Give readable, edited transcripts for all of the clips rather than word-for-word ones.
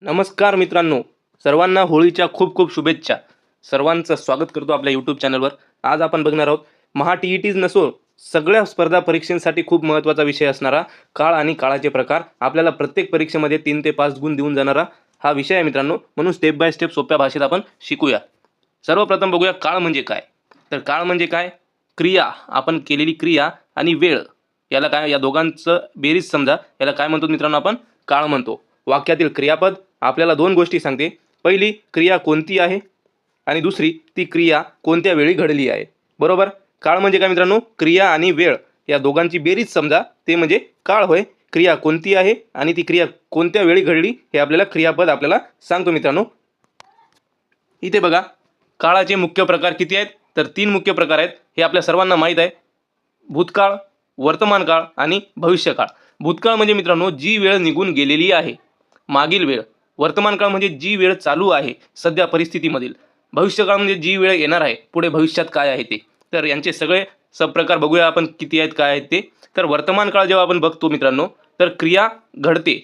नमस्कार मित्रांनो, सर्वांना होळीच्या खूप खूप शुभेच्छा. सर्वांचं स्वागत करतो आपल्या यूट्यूब चॅनलवर. आज आपण बघणार आहोत महा टी-ई-टीज नसो सगळ्या स्पर्धा परीक्षांसाठी खूप महत्त्वाचा विषय असणारा काळ आणि काळाचे प्रकार. आपल्याला प्रत्येक परीक्षेमध्ये 3 ते 5 गुण देऊन जाणारा हा विषय आहे मित्रांनो. म्हणून स्टेप बाय स्टेप सोप्या भाषेत आपण शिकूया. सर्वप्रथम बघूया काळ म्हणजे काय. तर काळ म्हणजे काय? क्रिया, आपण केलेली क्रिया आणि वेळ याला काय, या दोघांचं बेरीज समजा, याला काय म्हणतो मित्रांनो? आपण काळ म्हणतो. वाक्यातील क्रियापद आपल्याला दोन गोष्टी सांगते. पहिली, क्रिया कोणती आहे आणि दुसरी, ती क्रिया कोणत्या वेळी घडली आहे. बरोबर? काळ म्हणजे काय मित्रांनो? क्रिया आणि वेळ या दोघांची बेरीज समजा, ते म्हणजे काळ होय. क्रिया कोणती आहे आणि ती क्रिया कोणत्या वेळी घडली हे आपल्याला क्रियापद आपल्याला सांगतो मित्रांनो. इथे बघा, काळाचे मुख्य प्रकार किती आहेत? तर 3 मुख्य प्रकार आहेत. हे आपल्या सर्वांना माहीत आहे. भूतकाळ, वर्तमान काळ आणि भविष्यकाळ. भूतकाळ म्हणजे मित्रांनो जी वेळ निघून गेलेली आहे, मागील वेळ. वर्तमान काळ म्हणजे जी वेळ चालू आहे सध्या परिस्थितीमधील. भविष्यकाळ म्हणजे जी वेळ येणार आहे, पुढे भविष्यात काय आहे ते. तर यांचे सगळे सबप्रकार बघूया आपण किती आहेत, काय आहेत ते. तर वर्तमान काळ जेव्हा आपण बघतो मित्रांनो, तर क्रिया घडते,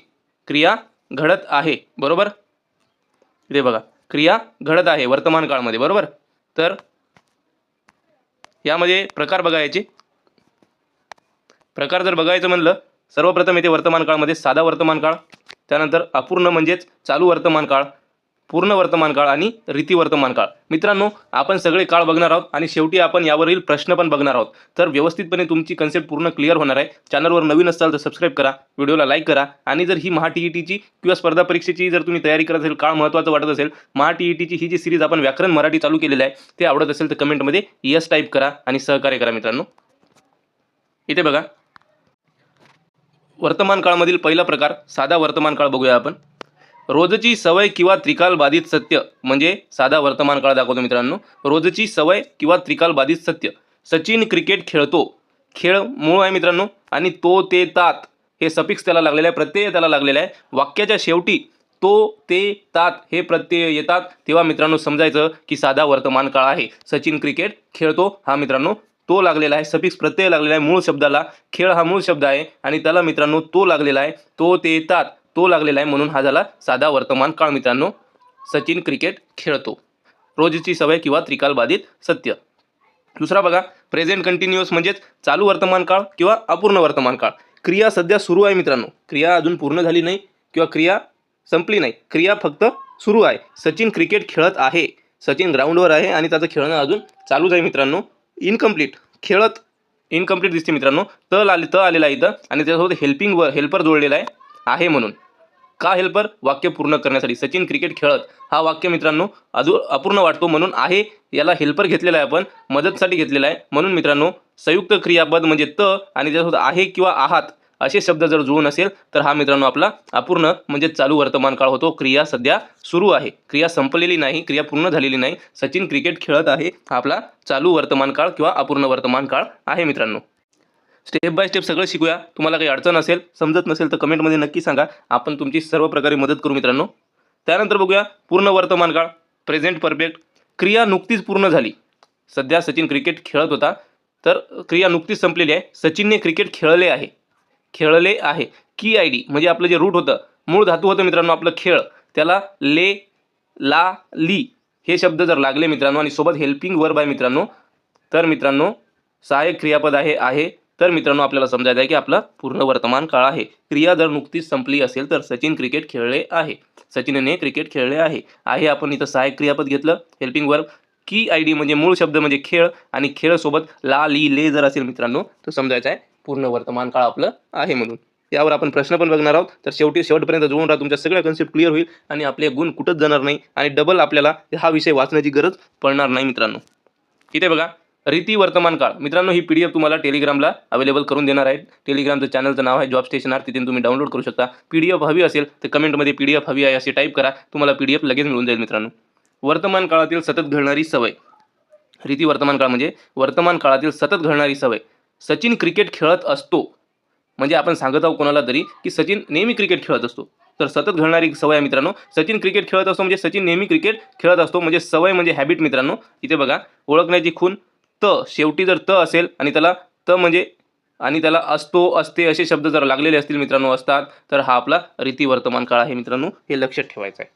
क्रिया घडत आहे. बरोबर? इथे बघा, क्रिया घडत आहे वर्तमान काळामध्ये. बरोबर? तर यामध्ये प्रकार बघायचे. प्रकार जर बघायचं म्हणलं, सर्वप्रथम येते वर्तमान काळामध्ये साधा वर्तमान काळ, त्यानंतर अपूर्ण म्हणजेच चालू वर्तमान काळ, पूर्ण वर्तमान काळ आणि रीती वर्तमान काळ. मित्रांनो, आपण सगळे काळ बघणार आहोत आणि शेवटी आपण यावरील प्रश्न पण बघणार आहोत. तर व्यवस्थितपणे तुमची कन्सेप्ट पूर्ण क्लिअर होणार आहे. चॅनलवर नवीन असाल तर सबस्क्राईब करा, व्हिडिओला लाईक करा. आणि जर ही महा टी-ई-टीची किंवा स्पर्धा परीक्षेची जर तुम्ही तयारी करत असेल, काळ महत्त्वाचं वाटत असेल, महा टी-ई-टीची ही जी सिरीज आपण व्याकरण मराठी चालू केलेली आहे, ते आवडत असेल तर कमेंटमध्ये यस टाईप करा आणि सहकार्य करा मित्रांनो. इथे बघा, वर्तमान काळामधील पहिला प्रकार साधा वर्तमान काळ बघूया आपण. रोजची सवय किंवा त्रिकाल बाधित सत्य म्हणजे साधा वर्तमान काळ दाखवतो मित्रांनो. रोजची सवय किंवा त्रिकाल बाधित सत्य. सचिन क्रिकेट खेळतो. खेळ मूळ आहे मित्रांनो, आणि तो, ते, तात हे सफिक्स त्याला लागलेलं आहे, प्रत्यय त्याला लागलेला आहे. वाक्याच्या शेवटी तो, ते, तात हे प्रत्यय येतात तेव्हा मित्रांनो समजायचं की साधा वर्तमान काळ आहे. सचिन क्रिकेट खेळतो हा मित्रांनो तो लागलेला आहे, सफिक्स प्रत्यय लागलेला आहे मूळ शब्दाला. खेळ हा मूळ शब्द आहे आणि त्याला मित्रांनो तो लागलेला आहे. तो, ते, तात तो लागलेला आहे, म्हणून हा झाला साधा वर्तमान काळ मित्रांनो. सचिन क्रिकेट खेळतो. रोजची सवय किंवा त्रिकाल बाधित सत्य. दुसरा बघा, प्रेझेंट कंटिन्युअस म्हणजेच चालू वर्तमान काळ किंवा अपूर्ण वर्तमान काळ. क्रिया सध्या सुरू आहे मित्रांनो, क्रिया अजून पूर्ण झाली नाही किंवा क्रिया संपली नाही, क्रिया फक्त सुरू आहे. सचिन क्रिकेट खेळत आहे. सचिन ग्राउंडवर आहे आणि त्याचं खेळणं अजून चालूच आहे मित्रांनो. इनकम्प्लीट, खेळत इनकम्प्लीट दिसते मित्रांनो. त आलेला आहे इथं आणि त्याच्यासोबत हेल्पर जोडलेला आहे म्हणून. का हेल्पर? वाक्य पूर्ण करण्यासाठी. सचिन क्रिकेट खेळत हा वाक्य मित्रांनो अजून अपूर्ण वाटतो, म्हणून आहे याला हेल्पर घेतलेला आहे, आपण मदतसाठी घेतलेला आहे. म्हणून मित्रांनो संयुक्त क्रियापद म्हणजे त आणि त्याच्यासोबत आहे किंवा आहात असे शब्द जर जुळून असेल तर हा मित्रांनो आपला अपूर्ण म्हणजे चालू वर्तमान काळ होतो. क्रिया सध्या सुरू आहे, क्रिया संपलेली नाही, क्रिया पूर्ण झालेली नाही. सचिन क्रिकेट खेळत आहे हा आपला चालू वर्तमान काळ किंवा अपूर्ण वर्तमान काळ आहे मित्रांनो. स्टेप बाय स्टेप सगळं शिकूया. तुम्हाला काही अडचण असेल, समजत नसेल तर कमेंटमध्ये नक्की सांगा, आपण तुमची सर्व प्रकारे मदत करू मित्रांनो. त्यानंतर बघूया पूर्ण वर्तमान काळ, प्रेझेंट परफेक्ट. क्रिया नुकतीच पूर्ण झाली. सध्या सचिन क्रिकेट खेळत होता, तर क्रिया नुकतीच संपलेली आहे. सचिनने क्रिकेट खेळले आहे. खेळले आहे. की आय डी म्हणजे आपलं जे रूट होतं, मूळ धातू होतं मित्रांनो आपलं खेळ, त्याला ले, ला, ली हे शब्द जर लागले मित्रांनो आणि सोबत हेल्पिंग वर्ब आहे मित्रांनो, तर मित्रांनो सहाय्यक क्रियापद आहे. तर मित्रांनो आपल्याला समजायचं आहे की आपला पूर्ण वर्तमान काळ आहे. क्रिया जर नुकतीच संपली असेल तर सचिन क्रिकेट खेळले आहे. सचिनने क्रिकेट खेळले आहे आपण इथं सहाय्यक क्रियापद घेतलं, हेल्पिंग वर्ब. की आय डी म्हणजे मूळ शब्द म्हणजे खेळ, आणि खेळ सोबत ला, ली, ले जर असेल मित्रांनो तर समजायचं आहे पूर्ण वर्तमान काळ आपलं आहे म्हणून. यावर आपण प्रश्न पण बघणार आहोत. तर शेवटपर्यंत जोडून राहा, तुमच्या सगळ्या कन्सेप्ट क्लिअर होईल आणि आपले गुण कुठंच जाणार नाही आणि डबल आपल्याला हा विषय वाचण्याची गरज पडणार नाही मित्रांनो. इथे बघा, रीती वर्तमान काळ. मित्रांनो ही PDF तुम्हाला टेलिग्रामला अवेलेबल करून देणार आहे. टेलिग्रामचं चॅनलचं नाव आहे जॉब स्टेशन आर, तिथून तुम्ही डाउनलोड करू शकता. PDF हवी असेल तर कमेंटमध्ये PDF हवी आहे असे टाईप करा, तुम्हाला PDF लगेच मिळून जाईल मित्रांनो. वर्तमान काळातील सतत घडणारी सवय. रीती वर्तमान काळ म्हणजे वर्तमान काळातील सतत घडणारी सवय. सचिन क्रिकेट खेळत असतो म्हणजे आपण सांगत आहोत कोणाला तरी की सचिन नेहमी क्रिकेट खेळत असतो, तर सतत घडणारी सवय आहे मित्रांनो. सचिन क्रिकेट खेळत असतो म्हणजे सचिन नेहमी क्रिकेट खेळत असतो, म्हणजे सवय म्हणजे हॅबिट मित्रांनो. इथे बघा, ओळखण्याची खूण त शेवटी जर त असेल आणि त्याला त म्हणजे आणि त्याला असतो, असते असे शब्द जर लागलेले असतील मित्रांनो, असतात, तर हा आपला रीती वर्तमान काळ आहे मित्रांनो, हे लक्षात ठेवायचं आहे.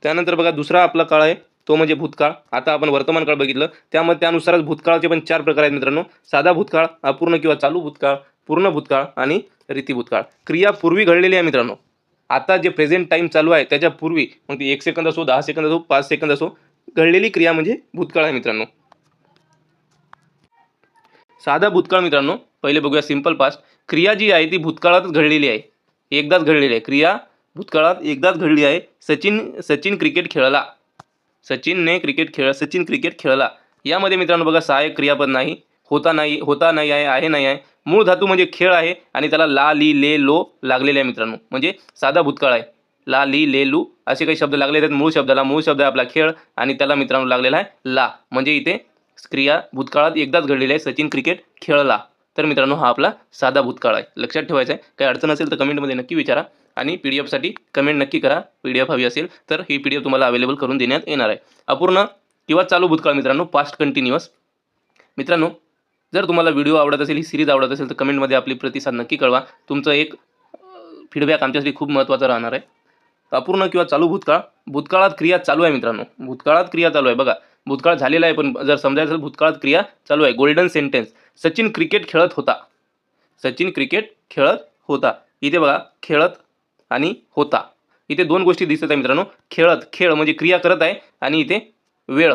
त्यानंतर बघा दुसरा आपला काळ आहे तो म्हणजे भूतकाळ. आता आपण वर्तमान काळ बघितलं, त्यानुसारच भूतकाळाचे पण 4 प्रकार आहेत मित्रांनो. साधा भूतकाळ, अपूर्ण किंवा चालू भूतकाळ, पूर्ण भूतकाळ आणि रीती भूतकाळ. क्रिया पूर्वी घडलेली आहे मित्रांनो. आता जे प्रेझेंट टाइम चालू आहे त्याच्या पूर्वी, मग ती 1 सेकंद असो, 10 सेकंद असो, 5 सेकंद असो, घडलेली क्रिया म्हणजे भूतकाळ आहे मित्रांनो. साधा भूतकाळ मित्रांनो, पहिले बघूया सिंपल पास्ट. क्रिया जी आहे ती भूतकाळातच घडलेली आहे, एकदाच घडलेली आहे. क्रिया भूतकाळात एकदाच घडली आहे. सचिन क्रिकेट खेळला. सचिन क्रिकेट खेळला. यामध्ये मित्रांनो बघा सहाय्यक क्रियापद नाही, होता नाही आहे नाही आहे. मूळ धातू म्हणजे खेळ आहे आणि त्याला ला ली ले लो लागलेले आहे मित्रांनो, म्हणजे साधा भूतकाळ आहे. ला ली ले लू असे काही शब्द लागलेले आहेत मूळ शब्दाला. मूळ शब्द आहे आपला खेळ आणि त्याला मित्रांनो लागलेला आहे ला, म्हणजे इथे क्रिया भूतकाळात एकदाच घडलेली आहे, सचिन क्रिकेट खेळला. तर मित्रांनो हा आपला साधा भूतकाळ आहे, लक्षात ठेवायचा आहे. काही अडचण असेल तर कमेंटमध्ये नक्की विचारा आणि PDF कमेंट नक्की करा. PDF हवी असेल तर ही PDF तुम्हाला अवेलेबल करून देण्यात येणार आहे. अपूर्ण किंवा चालू भूतकाळ मित्रांनो, पास्ट कंटिन्युअस. मित्रांनो जर तुम्हाला व्हिडिओ आवडत असेल, ही सिरीज आवडत असेल तर कमेंटमध्ये आपली प्रतिसाद नक्की कळवा. तुमचं एक फीडबॅक आमच्यासाठी खूप महत्त्वाचं राहणार आहे. अपूर्ण किंवा चालू भूतकाळ, भूतकाळात क्रिया चालू आहे मित्रांनो, भूतकाळात क्रिया चालू आहे. बघा भूतकाळ झालेला आहे, पण जर समजायचं असेल भूतकाळात क्रिया चालू आहे. गोल्डन सेंटेन्स, सचिन क्रिकेट खेळत होता. सचिन क्रिकेट खेळत होता. इथे बघा खेळत आणि होता, इथे दोन गोष्टी दिसत आहे मित्रांनो. खेळ म्हणजे क्रिया करत आहे आणि इथे वेळ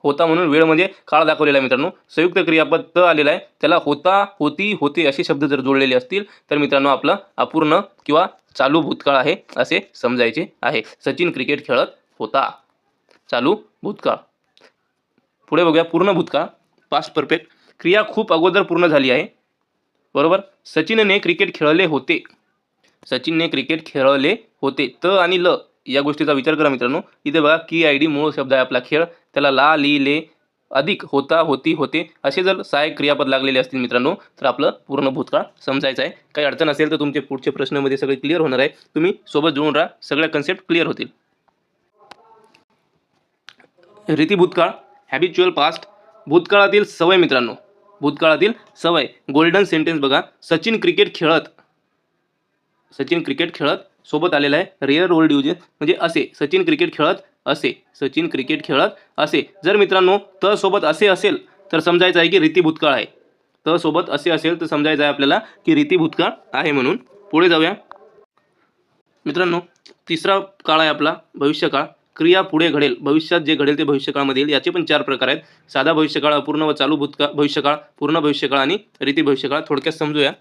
होता म्हणून वेळ म्हणजे काळ दाखवलेला आहे मित्रांनो. संयुक्त क्रियापद त आलेला आहे, त्याला होता, होती, होते असे शब्द जर जोडलेले असतील तर मित्रांनो आपलं अपूर्ण किंवा चालू भूतकाळ आहे असे समजायचे आहे. सचिन क्रिकेट खेळत होता, चालू भूतकाळ. पुढे बघूया पूर्ण भूतकाळ, पास्ट परफेक्ट. क्रिया खूप अगोदर पूर्ण झाली आहे, बरोबर. सचिनने क्रिकेट खेळले होते. सचिनने क्रिकेट खेळले होते. त आणि ल या गोष्टीचा विचार करा मित्रांनो. इथे बघा की आय डी मूळ शब्द आहे आपला खेळ, त्याला ला ली ले अधिक होता, होती, होते असे जर सहाय्यक क्रियापद लागलेले असतील मित्रांनो तर आपलं पूर्ण भूतकाळ समजायचं आहे. काही अडचण असेल तर तुमचे पुढचे प्रश्नामध्ये सगळे क्लिअर होणार आहे. तुम्ही सोबत जुळून राहा, सगळ्या कन्सेप्ट क्लिअर होतील. रीती भूतकाळ, हॅबिच्युअल पास्ट, भूतकाळातील सवय मित्रांनो. भूतकाळातील सवय, गोल्डन सेंटेन्स बघा. सचिन क्रिकेट खेळत सोबत आलेला आहे रिअर ओल्ड यूजेस, म्हणजे असे. सचिन क्रिकेट खेळत असे. जर मित्रांनो त सोबत असे असेल तर समजायचं आहे की रीती भूतकाळ आहे. त सोबत असे असेल तर समजायचं आहे आपल्याला की रीती भूतकाळ आहे. म्हणून पुढे जाऊया मित्रांनो. तिसरा काळ आहे आपला भविष्यकाळ. क्रिया पुढे घडेल, भविष्यात जे घडेल ते भविष्यकाळमध्ये येईल. याचे पण 4 प्रकार आहेत, साधा भविष्यकाळ, अपूर्ण व चालू भविष्यकाळ, पूर्ण भविष्यकाळ आणि रीती भविष्यकाळ. थोडक्यात समजूया.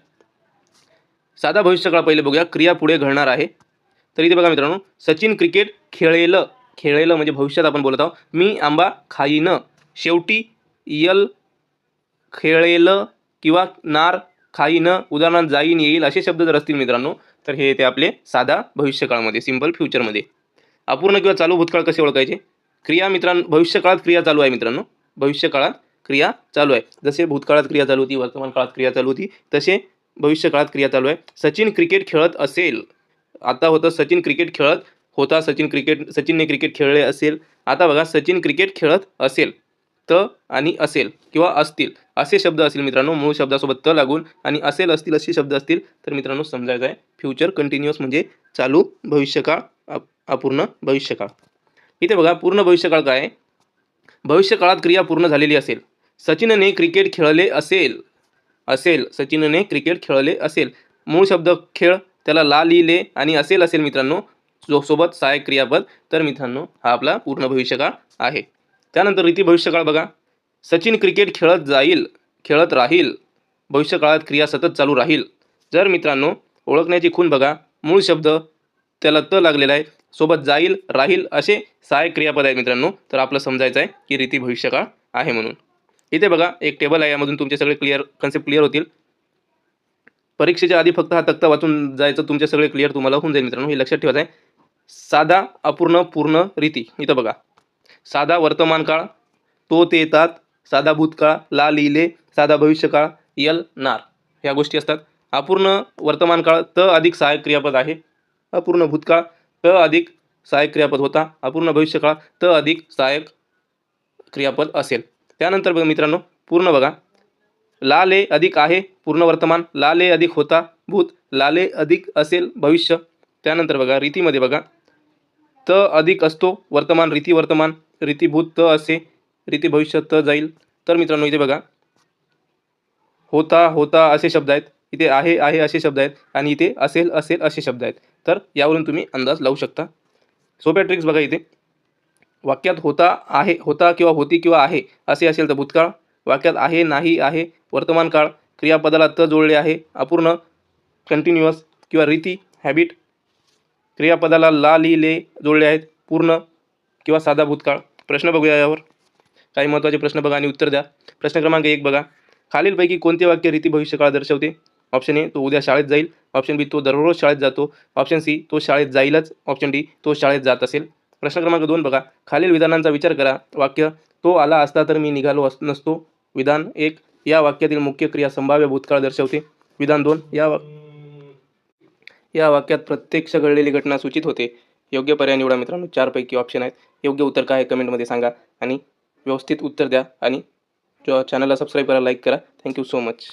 साधा भविष्यकाळ पहिले बघूया. क्रिया पुढे घडणार आहे. तर इथे बघा मित्रांनो, सचिन क्रिकेट खेळेल म्हणजे भविष्यात आपण बोलत आहोत. मी आंबा खाईन, शेवटी यल खेळेल किंवा नार खाईन, उदाहरणार्थ जाईन, येईल असे शब्द जर असतील मित्रांनो तर हे येते आपले साधा भविष्यकाळमध्ये, सिंपल फ्युचरमध्ये. अपूर्ण किंवा चालू भूतकाळ कसे ओळखायचे? क्रिया मित्रांनो, भविष्यकाळात क्रिया चालू आहे मित्रांनो, भविष्यकाळात क्रिया चालू आहे. जसे भूतकाळात क्रिया चालू होती, वर्तमान काळात क्रिया चालू होती, तसे भविष्यकाळात क्रिया चालू आहे. सचिन क्रिकेट खेळत असेल, आता होतं सचिन क्रिकेट खेळत होता, सचिनने क्रिकेट खेळले असेल. आता बघा सचिन क्रिकेट खेळत असेल, त आणि असेल किंवा असतील असे शब्द असतील मित्रांनो, मूळ शब्दासोबत त लागून आणि असेल असतील असे शब्द असतील तर मित्रांनो समजायचं आहे फ्युचर कंटिन्युअस म्हणजे चालू भविष्यकाळ, अपूर्ण भविष्यकाळ. इथे बघा पूर्ण भविष्यकाळ काय आहे? भविष्यकाळात क्रिया पूर्ण झालेली असेल. सचिनने क्रिकेट खेळले असेल, सचिनने क्रिकेट खेळले असेल. मूळ शब्द खेळ, त्याला ला ली ले आणि असेल मित्रांनो सोबत सहाय्यक क्रियापद, तर मित्रांनो हा आपला पूर्ण भविष्यकाळ आहे. त्यानंतर रीती भविष्यकाळ बघा. सचिन क्रिकेट खेळत राहील, भविष्यकाळात क्रिया सतत चालू राहील. जर मित्रांनो ओळखण्याची खूण बघा, मूळ शब्द त्याला त लागलेला आहे, सोबत जाईल, राहील असे सहाय्यक क्रियापद आहेत मित्रांनो, तर आपलं समजायचं आहे की रीती भविष्यकाळ आहे म्हणून. इथे बघा एक टेबल आहे, यामधून तुमचे सगळे कन्सेप्ट क्लिअर होतील. परीक्षेच्या आधी फक्त हा तक्ता वाचून जायचं, तुमचे सगळे क्लिअर तुम्हाला होऊन जाईल मित्रांनो, हे लक्षात ठेवायचं आहे. साधा, अपूर्ण, पूर्ण, रीती. इथं बघा साधा वर्तमान काळ, तो ते येतात, साधा भूतकाळ, ला लिहिले, साधा भविष्यकाळ, यल नार ह्या गोष्टी असतात. अपूर्ण वर्तमान काळ त अधिक सहाय्यक क्रियापद आहे. अपूर्ण भूतकाळ त अधिक सहाय्यक क्रियापद होता. अपूर्ण भविष्यकाळ त अधिक सहाय्यक क्रियापद असेल. त्यानंतर बघा मित्रांनो पूर्ण बघा, लाले अधिक आहे पूर्ण वर्तमान, लाले अधिक होता भूत, लाले अधिक असेल भविष्य. त्यानंतर बघा रीतीमध्ये बघा त अधिक असतो वर्तमान, रीती वर्तमान, रीती भूत त असे, रीती भविष्य त जाईल. तर मित्रांनो इथे बघा होता होता असे शब्द आहेत, इथे आहे आहे असे शब्द आहेत आणि इथे असेल असेल असे शब्द आहेत. तर यावरून तुम्ही अंदाज लावू शकता. सोप्या ट्रिक्स बघा इथे. वाक्यात होता आहे होता किंवा होती किंवा आहे असे असेल तर भूतकाळ, वाक्यात आहे नाही आहे वर्तमान काळ, क्रियापदाला त जोडले आहे अपूर्ण कंटिन्युअस किंवा रीती हॅबिट, क्रियापदाला ला ली ले जोडले आहेत पूर्ण किंवा साधा भूतकाळ. प्रश्न बघूया यावर. काही महत्त्वाचे प्रश्न बघा आणि उत्तर द्या. प्रश्न क्रमांक 1 बघा. खालीलपैकी कोणते वाक्य रीती भविष्यकाळ दर्शवते? ऑप्शन ए तो उद्या शाळेत जाईल, ऑप्शन बी तो दररोज शाळेत जातो, ऑप्शन सी तो शाळेत जाईलच, ऑप्शन डी तो शाळेत जात असेल. प्रश्न क्रमांक 2 बघा. खालील विधानांचा विचार करा. वाक्य तो आला असता तर मी निघालो नसतो. विधान 1 या वाक्यातील मुख्य क्रिया संभाव्य भूतकाळ दर्शवते. विधान 2 या वाक्यात प्रत्यक्ष घडलेली घटना सूचित होते. योग्य पर्याय निवडा मित्रांनो. 4 पैकी ऑप्शन आहेत. योग्य उत्तर काय आहे कमेंटमध्ये सांगा आणि व्यवस्थित उत्तर द्या आणि चॅनलला सबस्क्राईब करा, लाईक करा. Thank you so much.